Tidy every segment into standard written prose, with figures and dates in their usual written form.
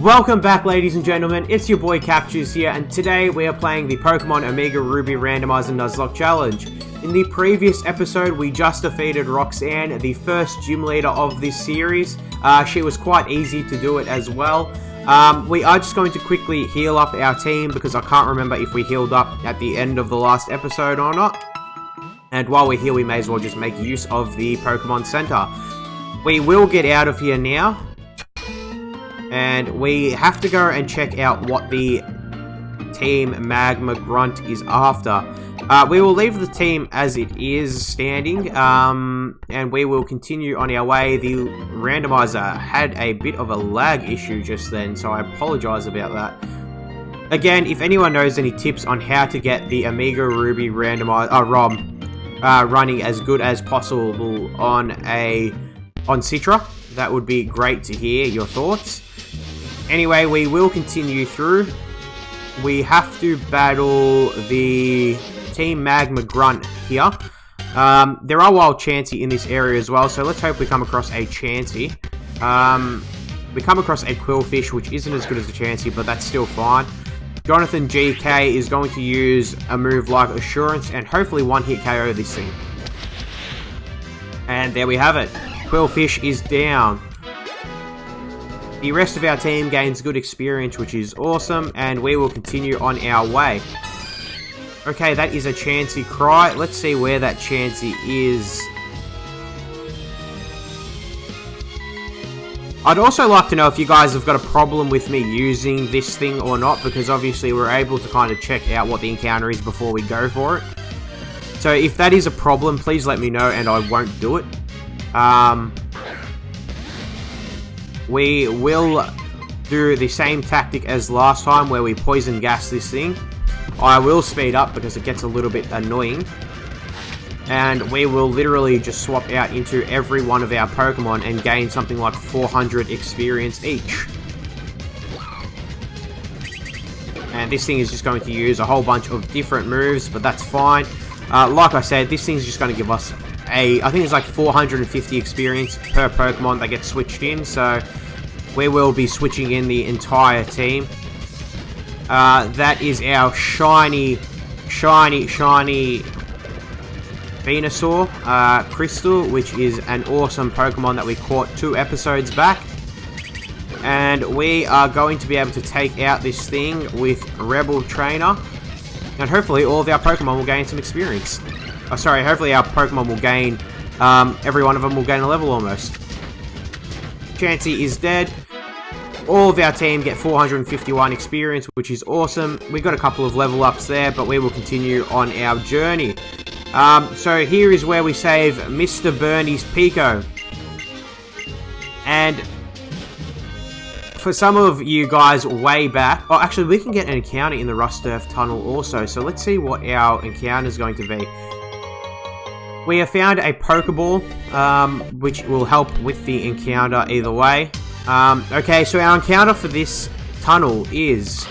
Welcome back, ladies and gentlemen, it's your boy Capturez here, and today we are playing the Pokemon Omega Ruby Randomizer Nuzlocke Challenge. In the previous episode, we just defeated Roxanne, the first gym leader of this series. She was quite easy to do it as well. We are just going to quickly heal up our team, because I can't remember if we healed up at the end of the last episode or not. And while we're here, we may as well just make use of the Pokemon Center. We will get out of here now. And we have to go and check out what the Team Magma Grunt is after. We will leave the team as it is standing, and we will continue on our way. The randomizer had a bit of a lag issue just then, so I apologize about that. Again, if anyone knows any tips on how to get the Omega Ruby ROM running as good as possible on Citra, that would be great to hear your thoughts. Anyway, we will continue through. We have to battle the Team Magma Grunt here. There are wild Chansey in this area as well, so let's hope we come across a Chansey. We come across a Quillfish, which isn't as good as a Chansey, but that's still fine. Jonathan GK is going to use a move like Assurance and hopefully one-hit KO this thing. And there we have it. Quillfish is down. The rest of our team gains good experience, which is awesome, and we will continue on our way. Okay, that is a Chansey Cry. Let's see where that Chansey is. I'd also like to know if you guys have got a problem with me using this thing or not, because obviously we're able to kind of check out what the encounter is before we go for it. So if that is a problem, please let me know and I won't do it. We will do the same tactic as last time where we poison gas this thing. I will speed up because it gets a little bit annoying. And we will literally just swap out into every one of our Pokemon and gain something like 400 experience each. And this thing is just going to use a whole bunch of different moves, but that's fine. Like I said, this thing's just going to give us I think it's like 450 experience per Pokemon that gets switched in, so we will be switching in the entire team. That is our shiny Venusaur Crystal, which is an awesome Pokemon that we caught 2 episodes back. And we are going to be able to take out this thing with Rebel Trainer, and hopefully all of our Pokemon will gain some experience. Oh, sorry, hopefully our Pokemon will gain, every one of them will gain a level almost. Chansey is dead. All of our team get 451 experience, which is awesome. We got a couple of level ups there, but we will continue on our journey. So here is where we save Mr. Bernie's Pico. And for some of you guys way back, oh, actually we can get an encounter in the Rust Earth Tunnel also, so let's see what our encounter is going to be. We have found a Pokeball, which will help with the encounter either way. Okay, so our encounter for this tunnel is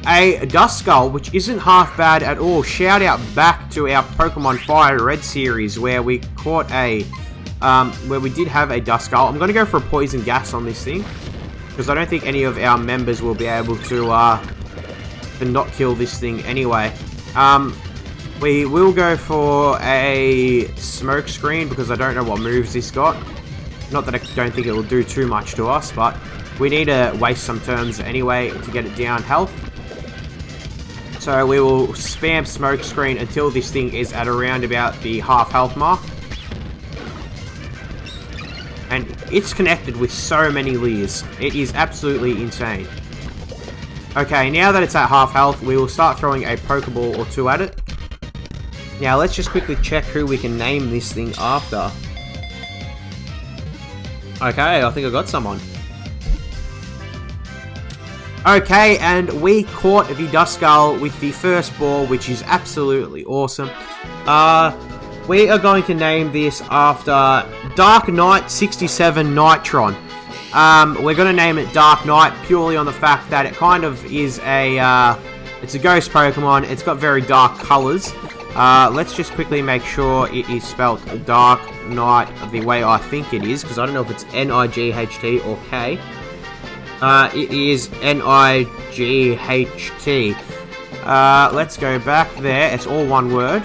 a Duskull, which isn't half bad at all. Shout out back to our Pokemon Fire Red series where we caught where we did have a Duskull. I'm going to go for a Poison Gas on this thing, because I don't think any of our members will be able to not kill this thing anyway. We will go for a Smoke Screen because I don't know what moves this got. Not that I don't think it will do too much to us, but we need to waste some turns anyway to get it down health. So we will spam Smoke Screen until this thing is at around about the half health mark. And it's connected with so many Leers. It is absolutely insane. Okay, now that it's at half health, we will start throwing a Pokeball or 2 at it. Now, let's just quickly check who we can name this thing after. Okay, I think I got someone. Okay, and we caught the Duskull with the first ball, which is absolutely awesome. We are going to name this after Dark Knight 67 Nitron. We're going to name it Dark Knight purely on the fact that it kind of is it's a ghost Pokemon. It's got very dark colors. Let's just quickly make sure it is spelled Dark Knight the way I think it is, because I don't know if it's N-I-G-H-T or K. It is N-I-G-H-T. Let's go back there. It's all one word.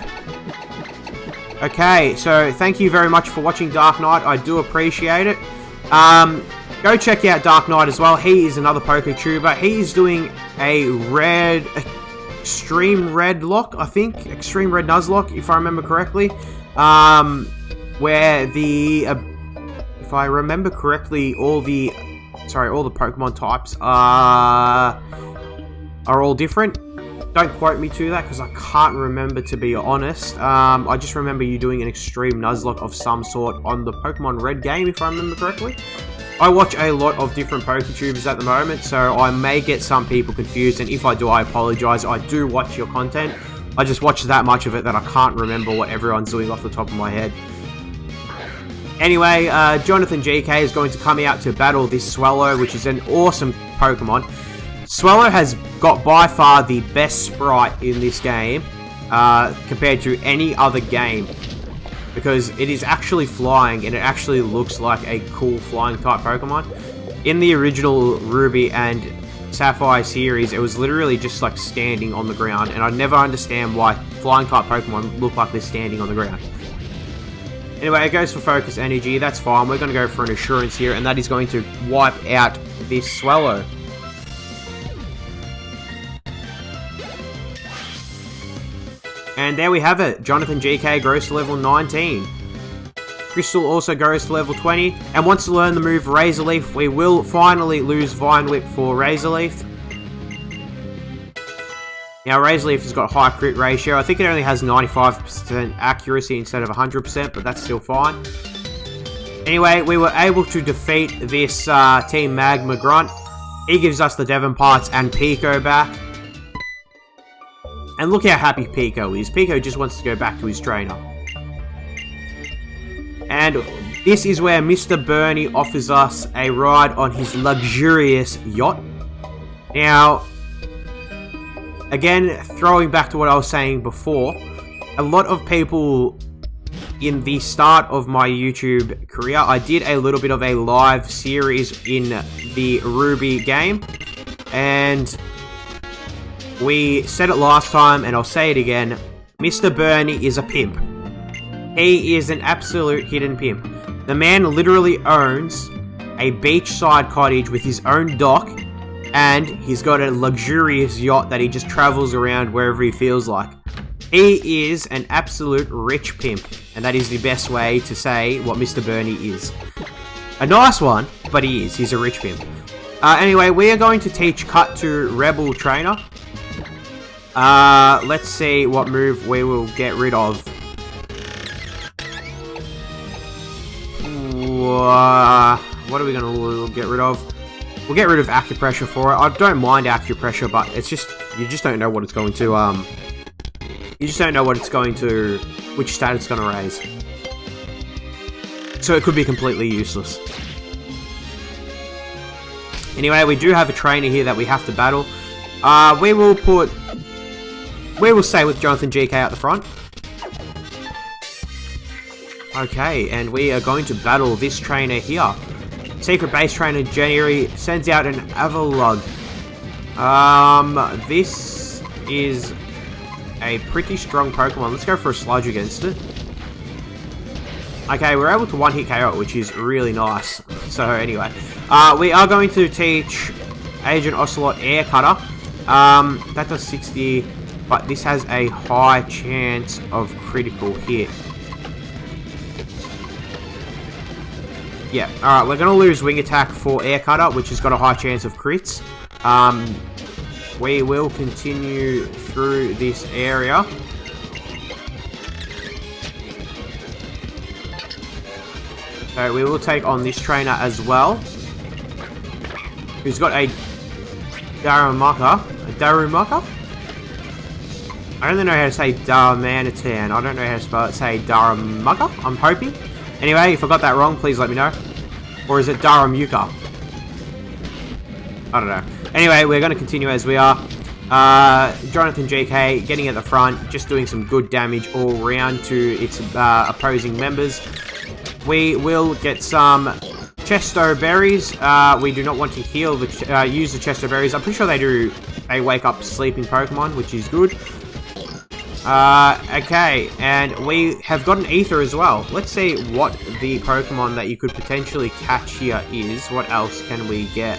Okay, so thank you very much for watching Dark Knight. I do appreciate it. Go check out Dark Knight as well. He is another poker tuber. He is doing a extreme red lock, I think. Extreme red Nuzlocke, if I remember correctly. Where the... if I remember correctly, all the Pokemon types are all different. Don't quote me to that, because I can't remember, to be honest. I just remember you doing an extreme Nuzlocke of some sort on the Pokemon Red game, if I remember correctly. I watch a lot of different PokeTubers at the moment, so I may get some people confused, and if I do, I apologise. I do watch your content. I just watch that much of it that I can't remember what everyone's doing off the top of my head. Anyway, Jonathan GK is going to come out to battle this Swallow, which is an awesome Pokemon. Swallow has got by far the best sprite in this game, compared to any other game. Because it is actually flying, and it actually looks like a cool flying type Pokemon. In the original Ruby and Sapphire series, it was literally just like standing on the ground, and I never understand why flying type Pokemon look like they're standing on the ground. Anyway, it goes for Focus Energy, that's fine. We're going to go for an Assurance here, and that is going to wipe out this Swallow. And there we have it. Jonathan GK grows to level 19. Crystal also goes to level 20 and wants to learn the move Razor Leaf. We will finally lose Vine Whip for Razor Leaf. Now, Razor Leaf has got a high crit ratio. I think it only has 95% accuracy instead of 100%, but that's still fine. Anyway, we were able to defeat this Team Magma Grunt. He gives us the Devon Parts and Pico back. And look how happy Pico is. Pico just wants to go back to his trainer. And this is where Mr. Bernie offers us a ride on his luxurious yacht. Now, again, throwing back to what I was saying before, a lot of people in the start of my YouTube career, I did a little bit of a live series in the Ruby game. And we said it last time, and I'll say it again. Mr. Bernie is a pimp. He is an absolute hidden pimp. The man literally owns a beachside cottage with his own dock, and he's got a luxurious yacht that he just travels around wherever he feels like. He is an absolute rich pimp, and that is the best way to say what Mr. Bernie is. A nice one, but he is. He's a rich pimp. Anyway, we are going to teach Cut to Rebel Trainer. Let's see what move we will get rid of. What are we going to get rid of? We'll get rid of Acupressure for it. I don't mind Acupressure, but it's just, you just don't know what it's going to, you just don't know what it's going to, which stat it's going to raise. So it could be completely useless. Anyway, we do have a trainer here that we have to battle. We will stay with Jonathan GK out the front. Okay, and we are going to battle this trainer here. Secret Base Trainer January sends out an Avalugg. This is a pretty strong Pokemon. Let's go for a Sludge against it. Okay, we're able to one-hit KO it, which is really nice. So anyway, we are going to teach Agent Ocelot Air Cutter. That does 60, but this has a high chance of critical hit. Yeah, alright, we're going to lose Wing Attack for Air Cutter, which has got a high chance of crits. We will continue through this area. So we will take on this trainer as well, who's got a Darumaka. I don't know how to say Darmanitan. I don't know how to say Darumaka, I'm hoping. Anyway, if I got that wrong, please let me know. Or is it Darumuka? I don't know. Anyway, we're going to continue as we are. Jonathan GK getting at the front, just doing some good damage all round to its opposing members. We will get some Chesto berries. We do not want to heal use the Chesto berries. I'm pretty sure they wake up sleeping Pokemon, which is good. Okay, and we have got an Ether as well. Let's see what the Pokemon that you could potentially catch here is. What else can we get?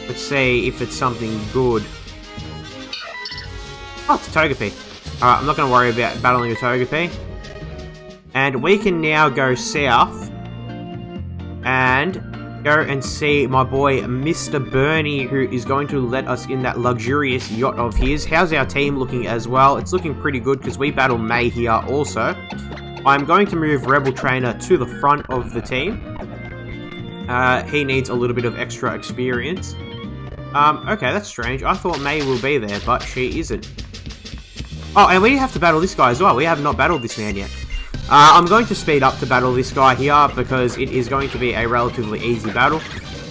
Let's see if it's something good. Oh, it's a Togepi. Alright, I'm not going to worry about battling a Togepi. And we can now go south and go and see my boy Mr. Bernie, who is going to let us in that luxurious yacht of his. How's our team looking as well? It's looking pretty good because we battle May here also. I'm going to move Rebel Trainer to the front of the team. He needs a little bit of extra experience. Okay, that's strange. I thought May will be there, but she isn't. Oh, and we have to battle this guy as well. We have not battled this man yet. I'm going to speed up to battle this guy here because it is going to be a relatively easy battle.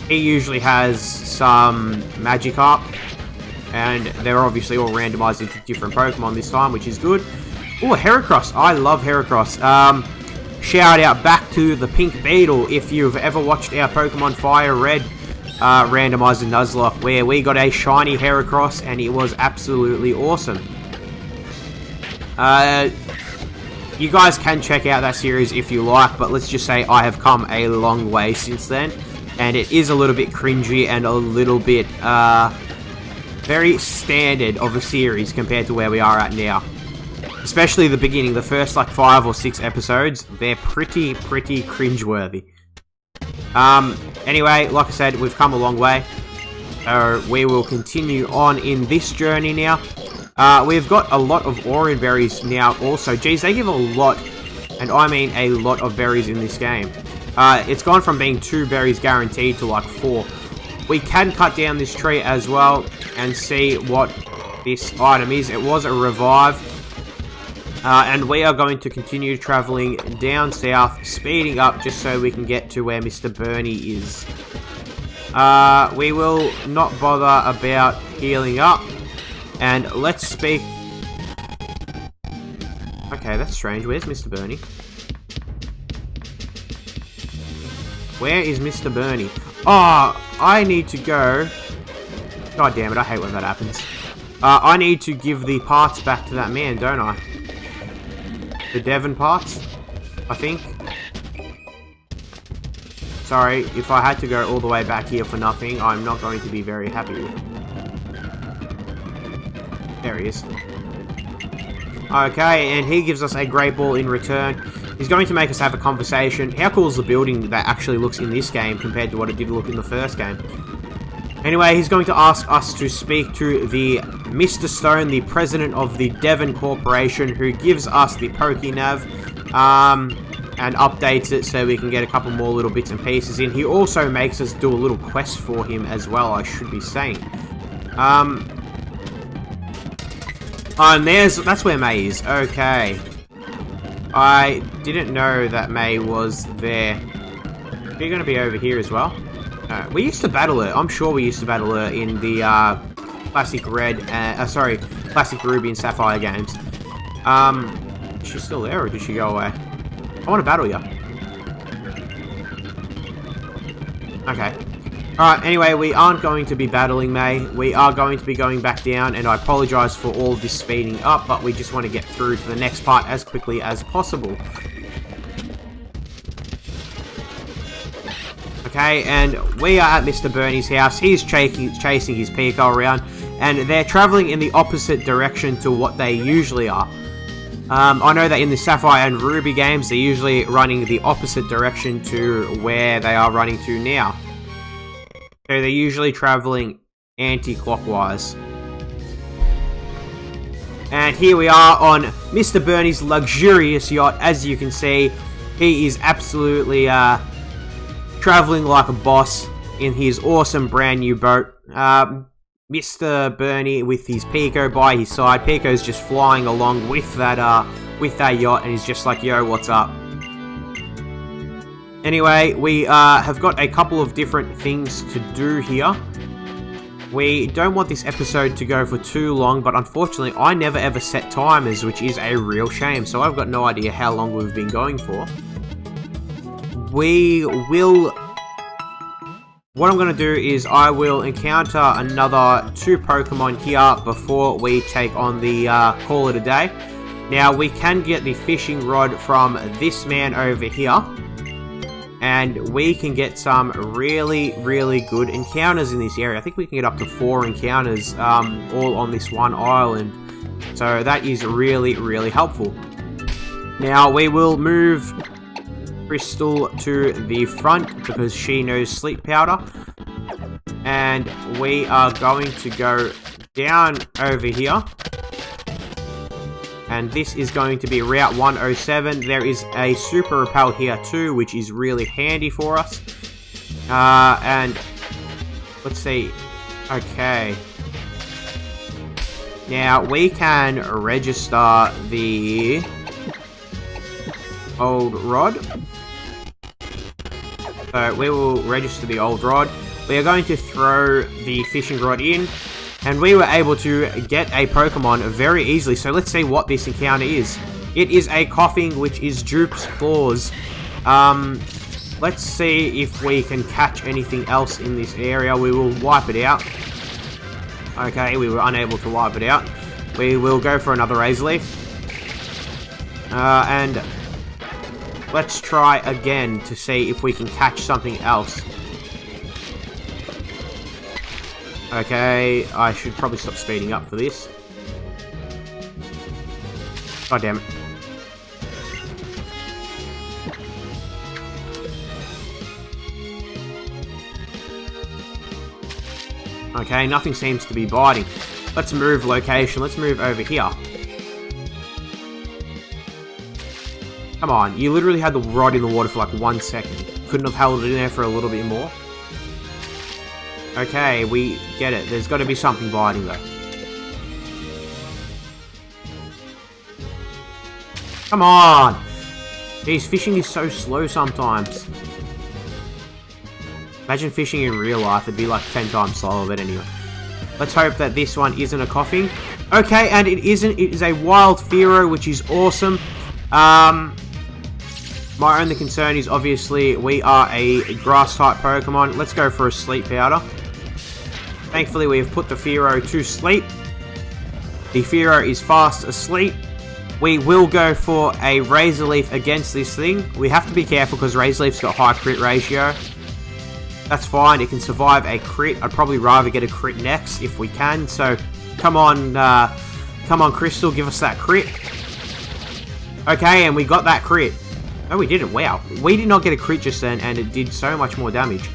He usually has some Magikarp, and they're obviously all randomized into different Pokemon this time, which is good. Oh, Heracross. I love Heracross. Shout out back to the Pink Beetle if you've ever watched our Pokemon Fire Red Randomizer Nuzlocke, where we got a shiny Heracross and it was absolutely awesome. You guys can check out that series if you like, but let's just say I have come a long way since then, and it is a little bit cringy and a little bit very standard of a series compared to where we are at now. Especially the beginning, the first like 5 or 6 episodes, they're pretty cringeworthy. Anyway, like I said, we've come a long way. We will continue on in this journey now. We've got a lot of Oran berries now also. Geez, they give a lot, and I mean a lot of berries in this game. It's gone from being 2 berries guaranteed to like 4. We can cut down this tree as well and see what this item is. It was a revive. And we are going to continue traveling down south, speeding up just so we can get to where Mr. Bernie is. We will not bother about healing up. And let's speak... Okay, that's strange. Where's Mr. Bernie? Where is Mr. Bernie? Oh, I need to go... God damn it, I hate when that happens. I need to give the parts back to that man, don't I? The Devon parts, I think. Sorry, if I had to go all the way back here for nothing, I'm not going to be very happy with it. There he is. Okay, and he gives us a great ball in return. He's going to make us have a conversation. How cool is the building that actually looks in this game compared to what it did look in the first game? Anyway, he's going to ask us to speak to the Mr. Stone, the president of the Devon Corporation, who gives us the PokeNav and updates it so we can get a couple more little bits and pieces in. He also makes us do a little quest for him as well, I should be saying. Oh, and that's where May is. Okay. I didn't know that May was there. You're going to be over here as well. We used to battle her. I'm sure we used to battle her in the Classic Red, Classic Ruby and Sapphire games. Is she still there or did she go away? I want to battle you. Okay. Alright, anyway, we aren't going to be battling May. We are going to be going back down, and I apologise for all this speeding up, but we just want to get through to the next part as quickly as possible. Okay, and we are at Mr. Bernie's house. He's chasing his Pico around, and they're travelling in the opposite direction to what they usually are. I know that in the Sapphire and Ruby games, they're usually running the opposite direction to where they are running to now. So they're usually travelling anti-clockwise. And here we are on Mr. Bernie's luxurious yacht. As you can see, he is absolutely travelling like a boss in his awesome brand new boat. Mr. Bernie with his Pico by his side. Pico's just flying along with that yacht, and he's just like, yo, what's up? Anyway, we have got a couple of different things to do here. We don't want this episode to go for too long, but unfortunately, I never ever set timers, which is a real shame, so I've got no idea how long we've been going for. what I'm going to do is I will encounter another 2 Pokemon here before we take on the call it a day. Now, we can get the fishing rod from this man over here, and we can get some really, really good encounters in this area. I think we can get up to 4 encounters all on this one island, so that is really, really helpful. Now, we will move Crystal to the front because she knows sleep powder, and we are going to go down over here. And this is going to be Route 107. There is a Super Repel here too, which is really handy for us. And let's see. Okay. Now, we can register the old rod. So, we will register the old rod. We are going to throw the fishing rod in. And we were able to get a Pokemon very easily. So let's see what this encounter is. It is a coughing, which is Dupe's Claws. Let's see if we can catch anything else in this area. We will wipe it out. Okay, we were unable to wipe it out. We will go for another Razor Leaf. And let's try again to see if we can catch something else. Okay, I should probably stop speeding up for this. God damn it. Okay, nothing seems to be biting. Let's move location. Let's move over here. Come on, you literally had the rod in the water for like 1 second. Couldn't have held it in there for a little bit more? Okay, we get it. There's got to be something biting though. Come on! Jeez, fishing is so slow sometimes. Imagine fishing in real life, it'd be like 10 times slower, but anyway. Let's hope that this one isn't a coughing. Okay, and it isn't. It is a wild Fearow, which is awesome. My only concern is obviously we are a grass-type Pokemon. Let's go for a Sleep Powder. Thankfully, we have put the Fearow to sleep. The Fearow is fast asleep. We will go for a Razor Leaf against this thing. We have to be careful because Razor Leaf's got high crit ratio. That's fine. It can survive a crit. I'd probably rather get a crit next if we can. So, come on, Crystal, give us that crit. Okay, and we got that crit. No, we didn't. Wow. We did not get a crit just then, and it did so much more damage.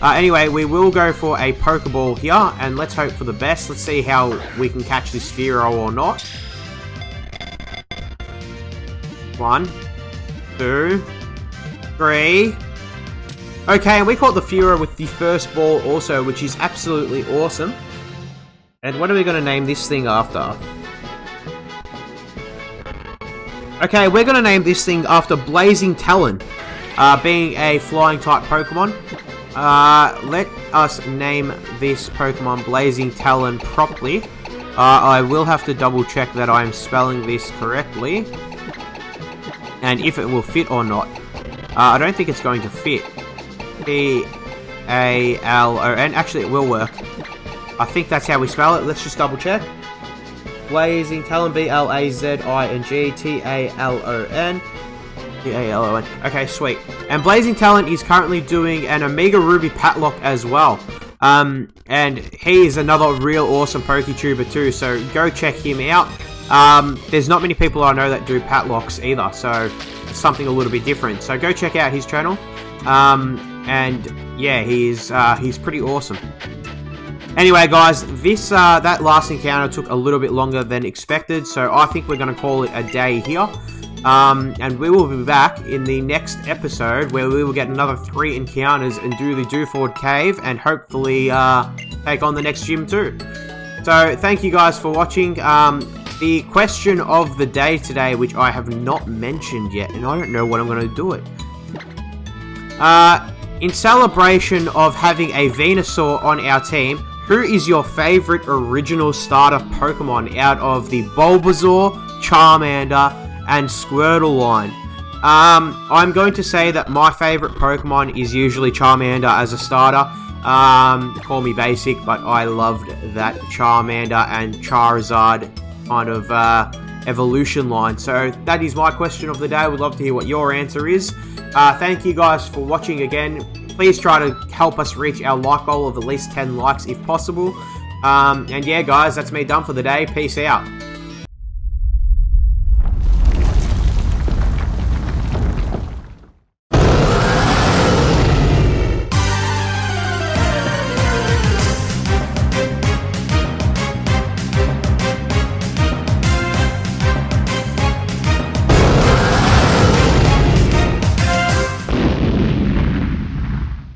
Anyway, we will go for a Pokeball here, and let's hope for the best. Let's see how we can catch this Fearow or not. 1, 2, 3. Okay, and we caught the Fearow with the first ball also, which is absolutely awesome. And what are we going to name this thing after? Okay, we're going to name this thing after Blazing Talon, being a flying type Pokemon. Let us name this Pokemon Blazing Talon properly. I will have to double check that I am spelling this correctly. And if it will fit or not. I don't think it's going to fit. P-A-L-O-N. Actually, it will work. I think that's how we spell it. Let's just double check. Blazing Talon, B-L-A-Z-I-N-G-T-A-L-O-N. T-A-L-O-N. Okay, sweet. And Blazing Talon is currently doing an Omega Ruby Patlock as well. And he is another real awesome PokeTuber too, so go check him out. There's not many people I know that do Patlocks either, so it's something a little bit different. So go check out his channel. And yeah, he's pretty awesome. Anyway, guys, that last encounter took a little bit longer than expected, so I think we're going to call it a day here. And we will be back in the next episode where we will get another 3 encounters and do the Dewford Cave and hopefully take on the next gym too. So thank you guys for watching. The question of the day today, which I have not mentioned yet, and I don't know what I'm going to do it. In celebration of having a Venusaur on our team, who is your favorite original starter Pokemon out of the Bulbasaur, Charmander, and Squirtle line? I'm going to say that my favorite Pokemon is usually Charmander as a starter. Call me basic, but I loved that Charmander and Charizard kind of evolution line. So that is my question of the day. Would love to hear what your answer is. Thank you guys for watching again. Please try to help us reach our like goal of at least 10 likes if possible. And yeah, guys, that's me done for the day. Peace out.